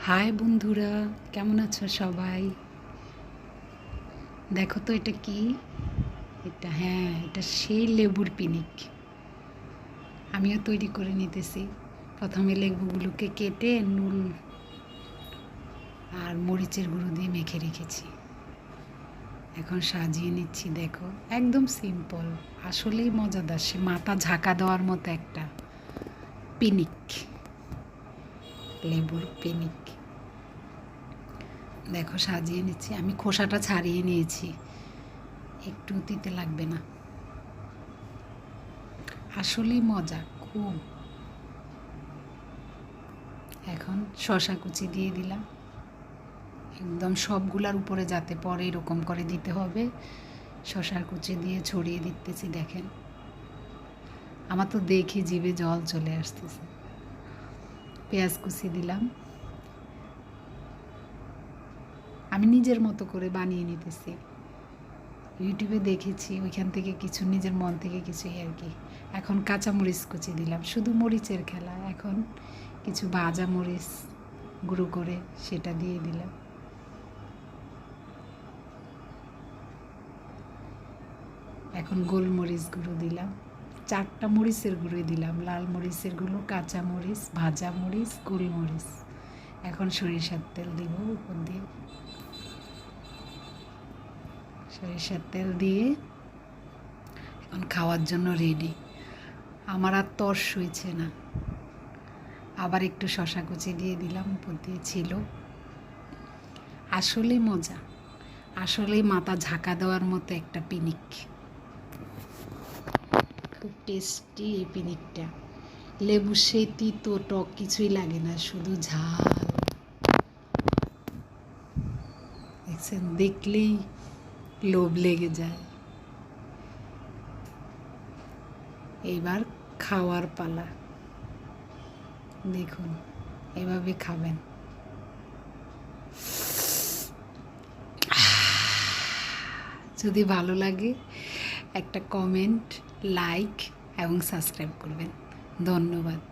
High বন্ধুরা, কেমন আছো সবাই? দেখো তো এটা কি? এটা সেই লেবুর পিনিক। আমিও তৈরি করে নিতেছি। প্রথমে লেবুগুলোকে কেটে নুন আর মরিচের গুঁড়ো দিয়ে মেখে রেখেছি। এখন সাজিয়ে নিচ্ছি। দেখো, একদম সিম্পল, আসলেই মজাদার। সে মাথা ঝাঁকা দেওয়ার মতো একটা পিনিক, লেবুর পিনিক। দেখো, সাজিয়ে নিচ্ছি। আমি খোসাটা ছাড়িয়ে নিয়েছি, একটু দিতে লাগবে না। আসলেই মজা খুব। এখন শসা কুচি দিয়ে দিলাম, একদম সবগুলার উপরে যাতে পরে এরকম করে দিতে হবে। শসার কুচি দিয়ে ছড়িয়ে দিতেছি। দেখেন, আমার তো দেখে জিভে জল চলে আসতেছে। পেঁয়াজ কুচি দিলাম। আমি নিজের মতো করে বানিয়ে নিতেছি। ইউটিউবে দেখেছি, ওইখান থেকে কিছু নিজের মন থেকে কিছুই আর কি। এখন কাঁচা মরিচ কুচি দিলাম, শুধু মরিচের খেলা। এখন কিছু ভাজা মরিচ গুঁড়ো করে সেটা দিয়ে দিলাম। এখন গোলমরিচ গুঁড়ো দিলাম, 4টা মরিচের গুঁড়ো দিলাম। লাল মরিচের গুঁড়ো, কাঁচা মরিচ, ভাজা মরিচ, গোলমরিচ। এখন সরিষার তেল দিব উপর দিয়ে। সরিষার তেল দিয়ে এখন খাওয়ার জন্য রেডি। আমার আর তর্স হয়েছে না। আবার একটু শসা কুচি দিয়ে দিলাম উপর দিয়ে। ছিল আসলেই মজা, আসলেই মাথা ঝাঁকা দেওয়ার মতো একটা পিনিক। খুব টেস্টি এই পিনিকটা। লেবু সেই তিতো টক কিছুই লাগে না, শুধু ঝাল। দেখছেন, দেখলেই লোভ লেগে যায়। এবার খাওয়ার পালা। দেখুন, এভাবে খাবেন। যদি ভালো লাগে একটা কমেন্ট, লাইক এবং সাবস্ক্রাইব করবেন। ধন্যবাদ।